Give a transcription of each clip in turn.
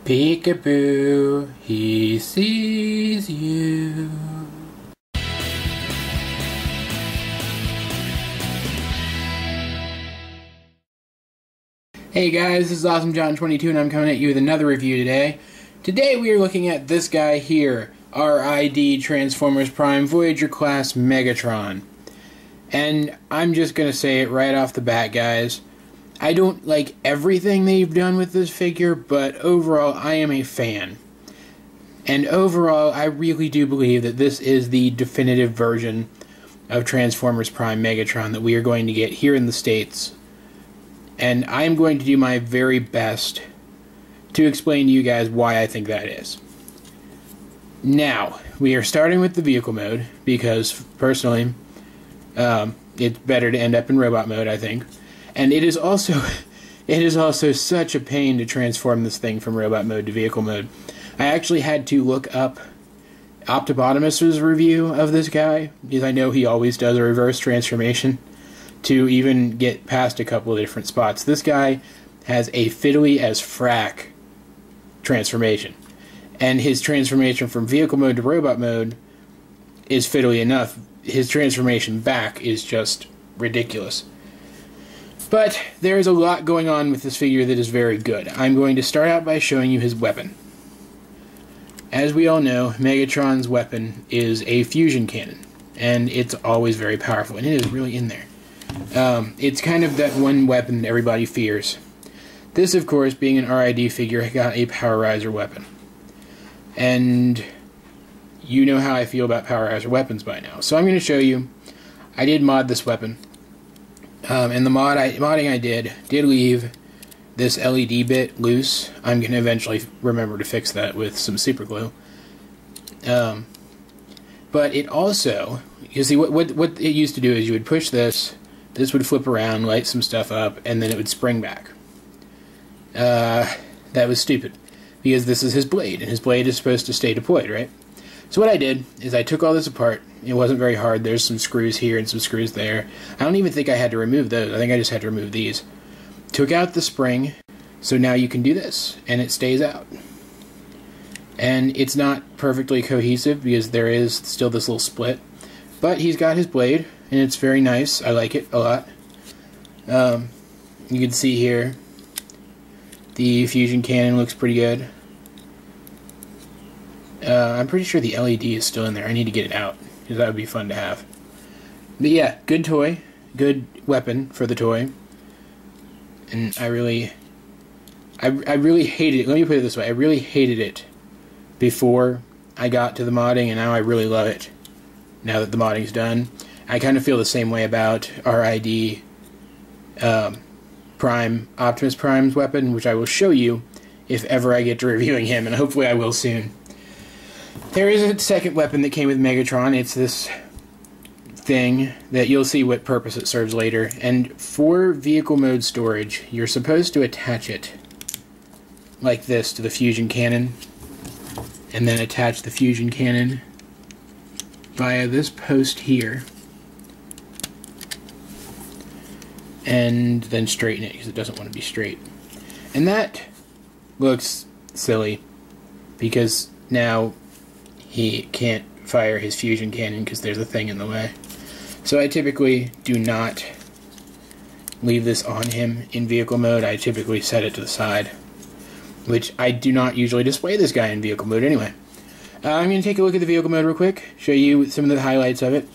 Peekaboo, he sees you. Hey guys, this is AwesomeJohn22 and I'm coming at you with another review today. Today we are looking at this guy here, RID Transformers Prime Voyager class Megatron. And I'm just going to say it right off the bat, guys. I don't like everything they've done with this figure, but overall I am a fan. And overall I really do believe that this is the definitive version of Transformers Prime Megatron that we are going to get here in the States. And I'm going to do my very best to explain to you guys why I think that is. Now, we are starting with the vehicle mode, because, personally, it's better to end up in robot mode, I think. And it is also such a pain to transform this thing from robot mode to vehicle mode. I actually had to look up Optibotimus's review of this guy, because I know he always does a reverse transformation, to even get past a couple of different spots. This guy has a fiddly as frack transformation. And his transformation from vehicle mode to robot mode is fiddly enough. His transformation back is just ridiculous. But there is a lot going on with this figure that is very good. I'm going to start out by showing you his weapon. As we all know, Megatron's weapon is a fusion cannon. And it's always very powerful. And it is really in there. It's kind of that one weapon everybody fears. This, of course, being an RID figure, got a Powerizer weapon. And you know how I feel about Powerizer weapons by now. So I'm going to show you. I did mod this weapon. And the modding I did leave this LED bit loose. I'm going to eventually remember to fix that with some super glue. But it also, you see, what it used to do is you would push this. This would flip around, light some stuff up, and then it would spring back. That was stupid, because this is his blade, and his blade is supposed to stay deployed, right? So what I did is I took all this apart. It wasn't very hard. There's some screws here and some screws there. I don't even think I had to remove those. I think I just had to remove these. Took out the spring, so now you can do this, and it stays out. And it's not perfectly cohesive, because there is still this little split. But he's got his blade, and it's very nice. I like it a lot. You can see here, the fusion cannon looks pretty good. I'm pretty sure the LED is still in there. I need to get it out, because that would be fun to have. But yeah, good toy. Good weapon for the toy. And I really hated it. Let me put it this way. I really hated it before I got to the modding, and now I really love it. Now that the modding's done. I kind of feel the same way about RID Prime, Optimus Prime's weapon, which I will show you if ever I get to reviewing him, and hopefully I will soon. There is a second weapon that came with Megatron. It's this thing that you'll see what purpose it serves later. And for vehicle mode storage, you're supposed to attach it like this to the fusion cannon, and then attach the fusion cannon via this post here, and then straighten it because it doesn't want to be straight. And that looks silly because now he can't fire his fusion cannon because there's a thing in the way. So I typically do not leave this on him in vehicle mode. I typically set it to the side, which I do not usually display this guy in vehicle mode anyway. I'm going to take a look at the vehicle mode real quick, show you some of the highlights of it.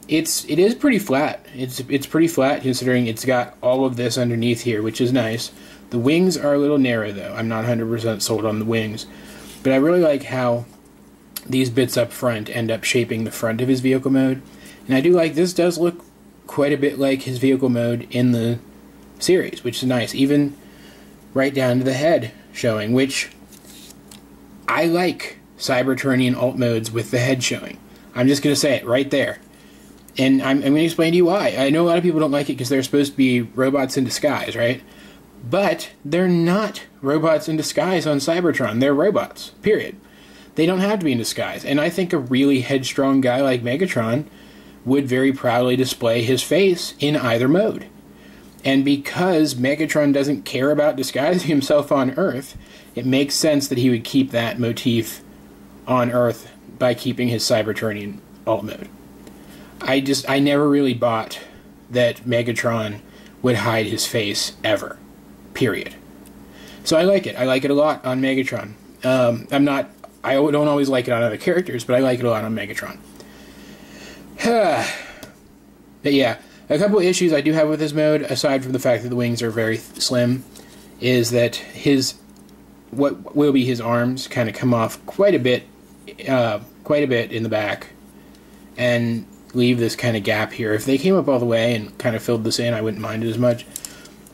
It is pretty flat. It's pretty flat considering it's got all of this underneath here, which is nice. The wings are a little narrow though. I'm not 100% sold on the wings. But I really like how these bits up front end up shaping the front of his vehicle mode. And I do like this does look quite a bit like his vehicle mode in the series, which is nice. Even right down to the head showing, which I like. Cybertronian alt modes with the head showing. I'm just going to say it right there. And I'm going to explain to you why. I know a lot of people don't like it because they're supposed to be robots in disguise, right? But they're not robots in disguise on Cybertron. They're robots, period. They don't have to be in disguise. And I think a really headstrong guy like Megatron would very proudly display his face in either mode. And because Megatron doesn't care about disguising himself on Earth, it makes sense that he would keep that motif on Earth by keeping his Cybertronian alt mode. I never really bought that Megatron would hide his face ever. Period. So I like it. I like it a lot on Megatron. I don't always like it on other characters, but I like it a lot on Megatron. But yeah, a couple issues I do have with this mode, aside from the fact that the wings are very slim, is that what will be his arms kind of come off quite a bit in the back, and leave this kind of gap here. If they came up all the way and kind of filled this in, I wouldn't mind it as much.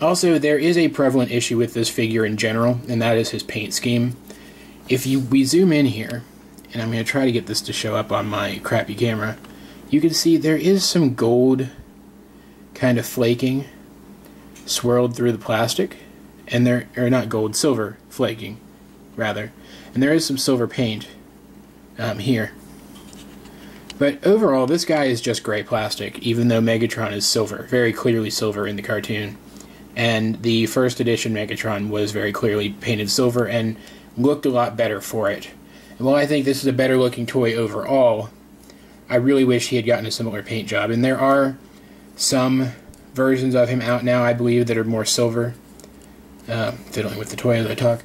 Also, there is a prevalent issue with this figure in general, and that is his paint scheme. If we zoom in here, and I'm going to try to get this to show up on my crappy camera, you can see there is some gold kind of flaking swirled through the plastic, and not gold, silver flaking, rather. And there is some silver paint here. But overall, this guy is just gray plastic, even though Megatron is silver, very clearly silver in the cartoon. And the first edition Megatron was very clearly painted silver and looked a lot better for it. And while I think this is a better looking toy overall, I really wish he had gotten a similar paint job. And there are some versions of him out now, I believe, that are more silver. Fiddling with the toy as I talk.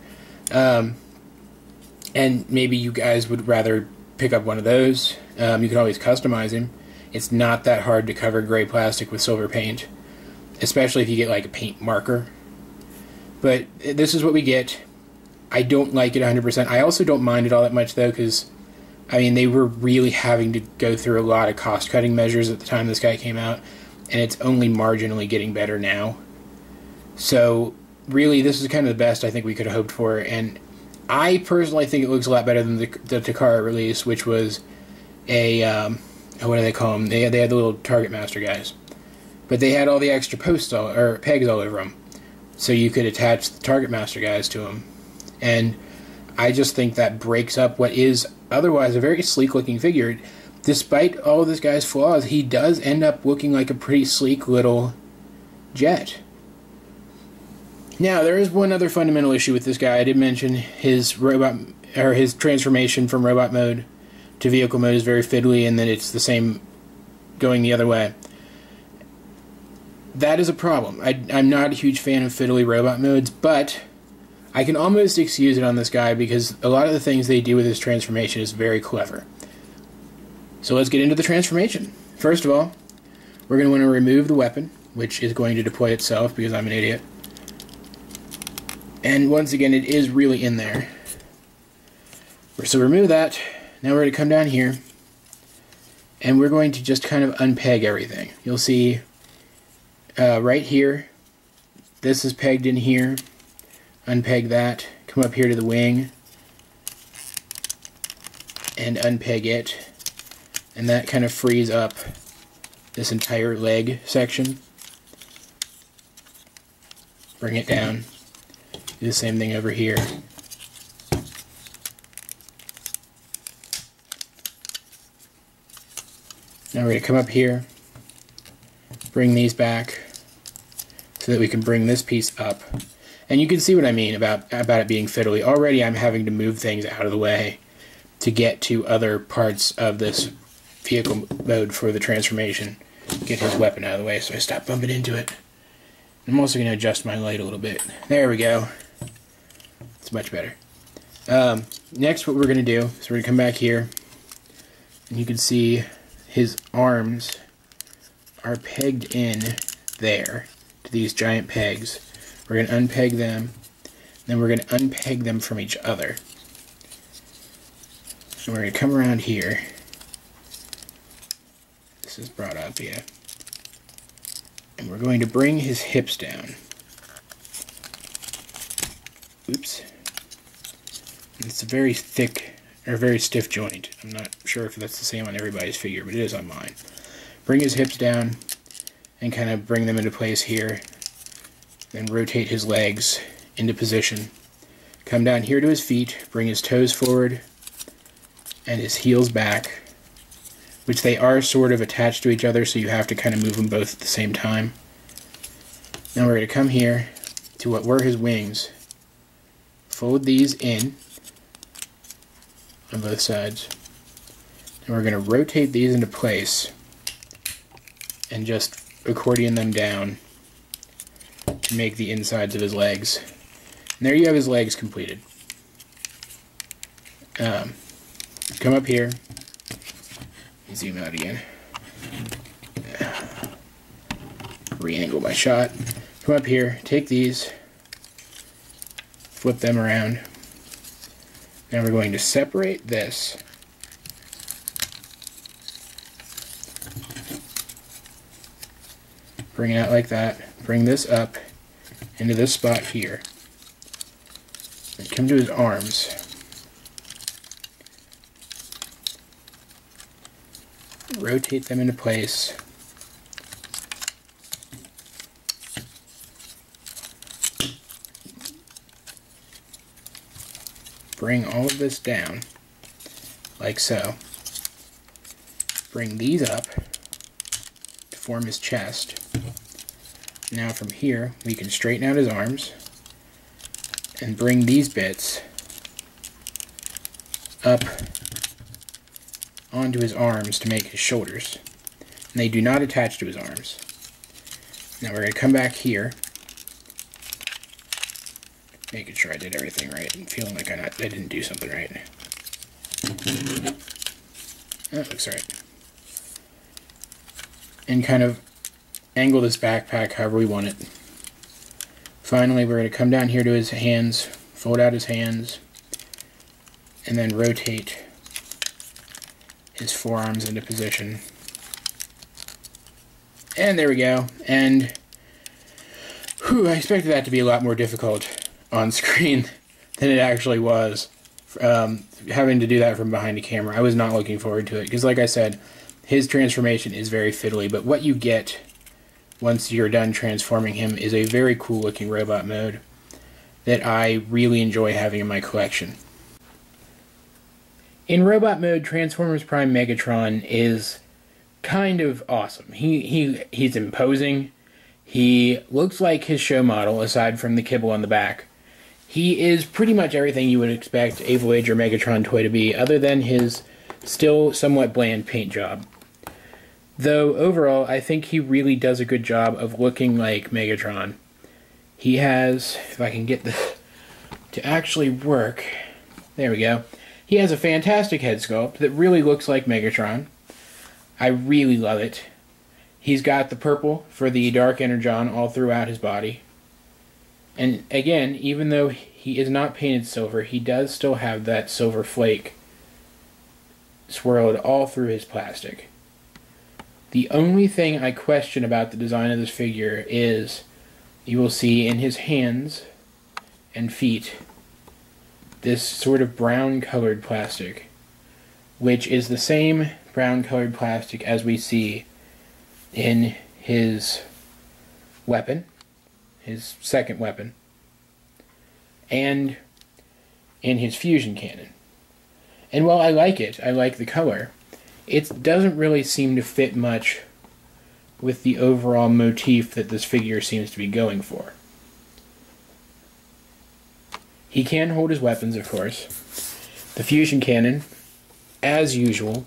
And maybe you guys would rather pick up one of those. You can always customize him. It's not that hard to cover gray plastic with silver paint, especially if you get like a paint marker. But this is what we get. I don't like it 100%. I also don't mind it all that much, though, because, I mean, they were really having to go through a lot of cost-cutting measures at the time this guy came out, and it's only marginally getting better now. So, really, this is kind of the best I think we could have hoped for, and I personally think it looks a lot better than the Takara release, which was a, what do they call them? They had the little Target Master guys. But they had all the extra posts or pegs all over them, so you could attach the Target Master guys to them. And I just think that breaks up what is otherwise a very sleek-looking figure. Despite all of this guy's flaws, he does end up looking like a pretty sleek little jet. Now, there is one other fundamental issue with this guy. I did mention his his transformation from robot mode to vehicle mode is very fiddly, and then it's the same going the other way. That is a problem. I'm not a huge fan of fiddly robot modes, but I can almost excuse it on this guy because a lot of the things they do with his transformation is very clever. So let's get into the transformation. First of all, we're going to want to remove the weapon, which is going to deploy itself because I'm an idiot. And once again, it is really in there. So remove that. Now we're going to come down here, and we're going to just kind of unpeg everything. You'll see right here, this is pegged in here. Unpeg that, come up here to the wing, and unpeg it, and that kind of frees up this entire leg section. Bring it down, do the same thing over here. Now we're going to come up here, bring these back, so that we can bring this piece up. And you can see what I mean about it being fiddly. Already I'm having to move things out of the way to get to other parts of this vehicle mode for the transformation. Get his weapon out of the way so I stop bumping into it. I'm also going to adjust my light a little bit. There we go. It's much better. Next, what we're going to do is we're going to come back here, and you can see his arms are pegged in there to these giant pegs. We're going to unpeg them, then we're going to unpeg them from each other. So we're going to come around here. This is brought up, yeah. And we're going to bring his hips down. Oops. It's a very thick, or very stiff joint. I'm not sure if that's the same on everybody's figure, but it is on mine. Bring his hips down, and kind of bring them into place here. Then rotate his legs into position. Come down here to his feet, bring his toes forward, and his heels back, which they are sort of attached to each other, so you have to kind of move them both at the same time. Now we're going to come here to what were his wings, fold these in on both sides, and we're going to rotate these into place and just accordion them down to make the insides of his legs. And there you have his legs completed. Come up here, zoom out again, re-angle my shot, come up here, take these, flip them around. Now we're going to separate this bring it out like that, bring this up into this spot here, and come to his arms. Rotate them into place. Bring all of this down, like so. Bring these up to form his chest. Now from here, we can straighten out his arms and bring these bits up onto his arms to make his shoulders. And they do not attach to his arms. Now we're going to come back here, making sure I did everything right and feeling like I didn't do something right. That looks right. And kind of angle this backpack however we want it. Finally, we're going to come down here to his hands, fold out his hands, and then rotate his forearms into position. And there we go. And I expected that to be a lot more difficult on screen than it actually was. Having to do that from behind the camera, I was not looking forward to it, because like I said, his transformation is very fiddly, but what you get once you're done transforming him is a very cool looking robot mode that I really enjoy having in my collection. In robot mode, Transformers Prime Megatron is kind of awesome. He's imposing. He looks like his show model, aside from the kibble on the back. He is pretty much everything you would expect a Voyager Megatron toy to be, other than his still somewhat bland paint job. Though, overall, I think he really does a good job of looking like Megatron. He has, if I can get this to actually work, there we go. He has a fantastic head sculpt that really looks like Megatron. I really love it. He's got the purple for the Dark Energon all throughout his body. And again, even though he is not painted silver, he does still have that silver flake swirled all through his plastic. The only thing I question about the design of this figure is, you will see in his hands and feet this sort of brown colored plastic, which is the same brown colored plastic as we see in his weapon, his second weapon, and in his fusion cannon. And while I like it, I like the color, it doesn't really seem to fit much with the overall motif that this figure seems to be going for. He can hold his weapons, of course. The fusion cannon, as usual,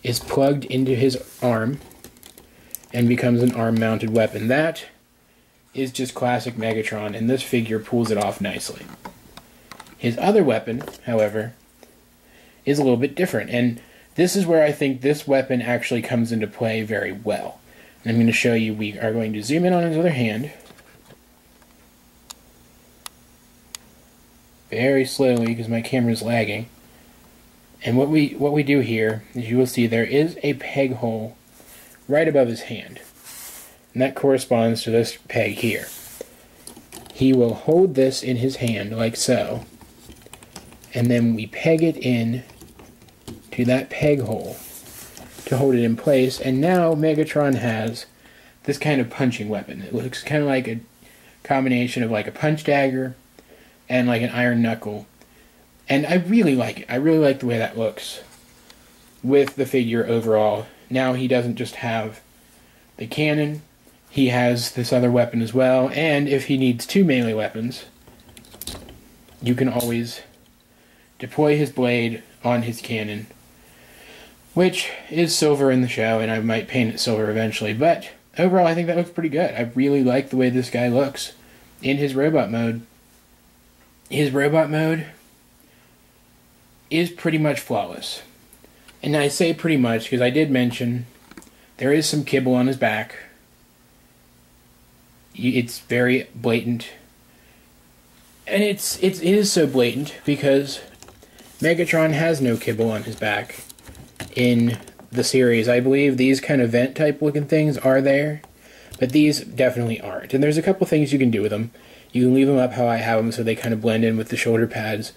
is plugged into his arm and becomes an arm-mounted weapon. That is just classic Megatron, and this figure pulls it off nicely. His other weapon, however, is a little bit different, and this is where I think this weapon actually comes into play very well. And I'm going to show you, we are going to zoom in on his other hand, very slowly because my camera is lagging. And what we do here is, you will see there is a peg hole right above his hand. And that corresponds to this peg here. He will hold this in his hand like so, and then we peg it in to that peg hole to hold it in place, and now Megatron has this kind of punching weapon. It looks kind of like a combination of like a punch dagger and like an iron knuckle. And I really like it. I really like the way that looks with the figure overall. Now he doesn't just have the cannon he has this other weapon as well, and if he needs 2 melee weapons, you can always deploy his blade on his cannon, which is silver in the show, and I might paint it silver eventually, but overall I think that looks pretty good. I really like the way this guy looks in his robot mode. His robot mode is pretty much flawless. And I say pretty much because I did mention there is some kibble on his back. It's very blatant. And it is so blatant because Megatron has no kibble on his back in the series. I believe these kind of vent type looking things are there, but these definitely aren't. And there's a couple things you can do with them. You can leave them up how I have them so they kind of blend in with the shoulder pads,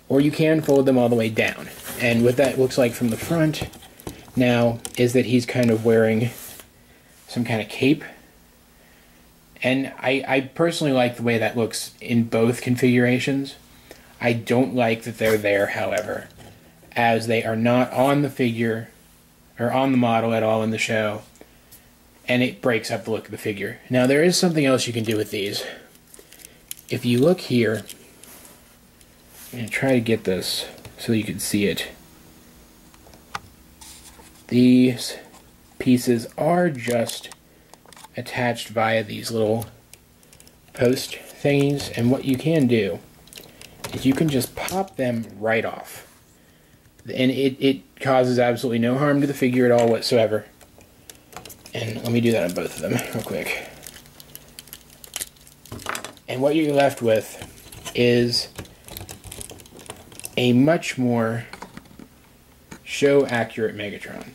or you can fold them all the way down. And what that looks like from the front now is that he's kind of wearing some kind of cape. And I personally like the way that looks in both configurations. I don't like that they're there, however, as they are not on the figure or on the model at all in the show, and it breaks up the look of the figure. Now there is something else you can do with these. If you look here, I'm going to try to get this so you can see it. These pieces are just attached via these little post thingies, and what you can do is you can just pop them right off, and it causes absolutely no harm to the figure at all whatsoever. And let me do that on both of them real quick. And what you're left with is a much more show accurate Megatron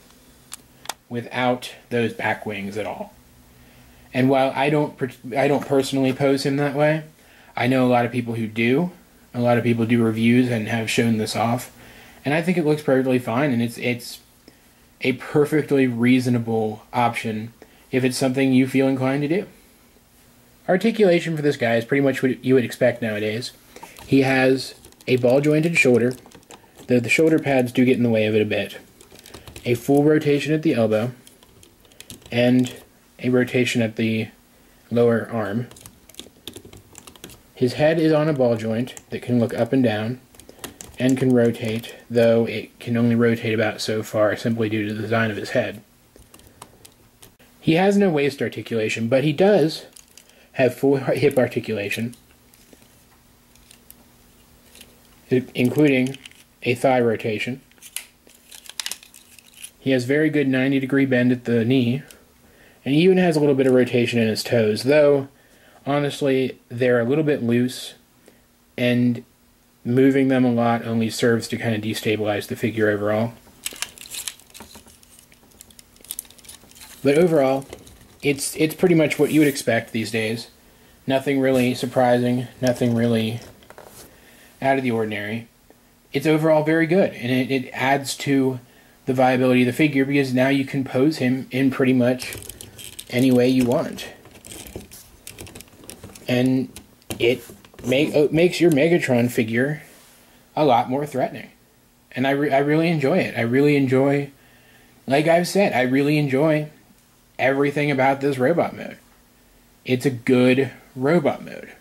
without those back wings at all. And while I don't personally pose him that way, I know a lot of people who do. A lot of people do reviews and have shown this off, and I think it looks perfectly fine, and it's a perfectly reasonable option if it's something you feel inclined to do. Articulation for this guy is pretty much what you would expect nowadays. He has a ball-jointed shoulder, though the shoulder pads do get in the way of it a bit, a full rotation at the elbow, and a rotation at the lower arm. His head is on a ball joint that can look up and down and can rotate, though it can only rotate about so far simply due to the design of his head. He has no waist articulation, but he does have full hip articulation, including a thigh rotation. He has very good 90-degree bend at the knee, and he even has a little bit of rotation in his toes, though honestly they're a little bit loose, and moving them a lot only serves to kind of destabilize the figure overall. But overall, it's pretty much what you would expect these days. Nothing really surprising, nothing really out of the ordinary. It's overall very good, and it adds to the viability of the figure because now you can pose him in pretty much any way you want. And it makes your Megatron figure a lot more threatening. And I really enjoy it. I really enjoy, like I've said, I really enjoy everything about this robot mode. It's a good robot mode.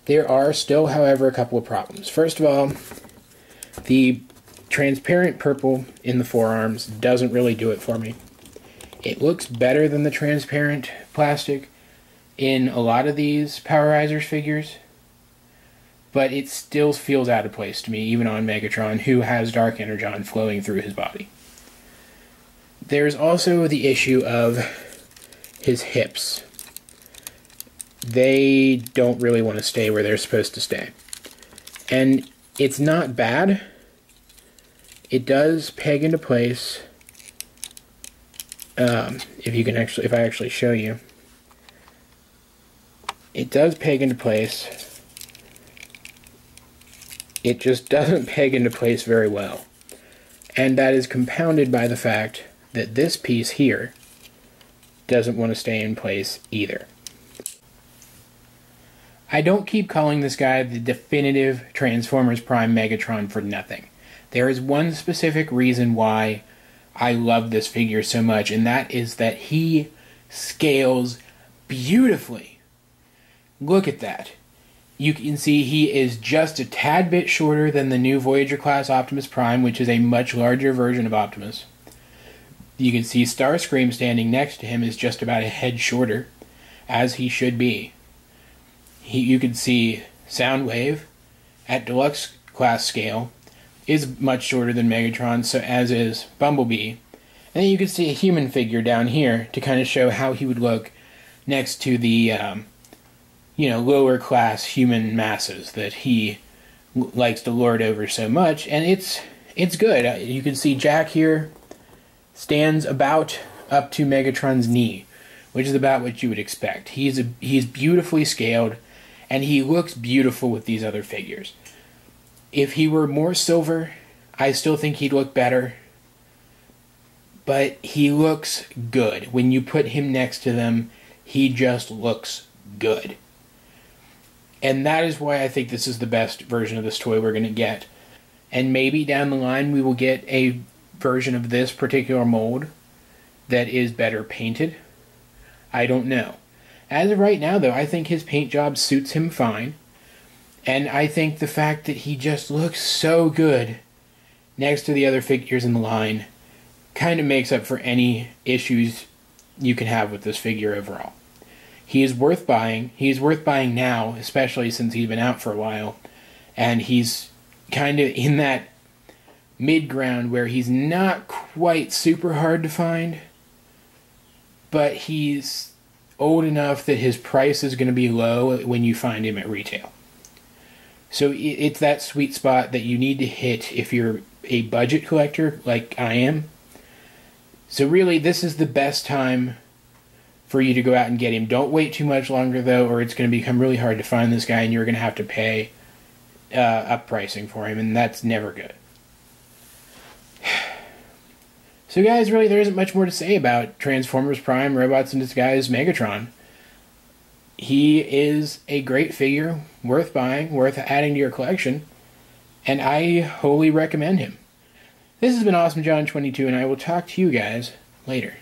There are still, however, a couple of problems. First of all, the transparent purple in the forearms doesn't really do it for me. It looks better than the transparent plastic in a lot of these Power Risers figures, but it still feels out of place to me, even on Megatron, who has Dark Energon flowing through his body. There's also the issue of his hips. They don't really want to stay where they're supposed to stay. And it's not bad. It does peg into place. If I actually show you, it does peg into place. It just doesn't peg into place very well. And that is compounded by the fact that this piece here doesn't want to stay in place either. I don't keep calling this guy the definitive Transformers Prime Megatron for nothing. There is one specific reason why I love this figure so much, and that is that he scales beautifully. Look at that. You can see he is just a tad bit shorter than the new Voyager class Optimus Prime, which is a much larger version of Optimus. You can see Starscream standing next to him is just about a head shorter, as he should be. You can see Soundwave at deluxe class scale is much shorter than Megatron, so as is Bumblebee. And then you can see a human figure down here to kind of show how he would look next to the lower class human masses that he likes to lord over so much. And it's good. You can see Jack here stands about up to Megatron's knee, which is about what you would expect. He's beautifully scaled, and he looks beautiful with these other figures. If he were more silver, I still think he'd look better, but he looks good. When you put him next to them, he just looks good. And that is why I think this is the best version of this toy we're going to get. And maybe down the line we will get a version of this particular mold that is better painted. I don't know. As of right now, though, I think his paint job suits him fine. And I think the fact that he just looks so good next to the other figures in the line kind of makes up for any issues you can have with this figure overall. He is worth buying. He is worth buying now, especially since he's been out for a while. And he's kind of in that mid-ground where he's not quite super hard to find, but he's old enough that his price is going to be low when you find him at retail. So it's that sweet spot that you need to hit if you're a budget collector like I am. So really, this is the best time for you to go out and get him. Don't wait too much longer, though, or it's going to become really hard to find this guy, and you're going to have to pay up pricing for him, and that's never good. So guys, really there isn't much more to say about Transformers Prime Robots in Disguise Megatron. He is a great figure, worth buying, worth adding to your collection, and I wholly recommend him. This has been Awesome John 22, and I will talk to you guys later.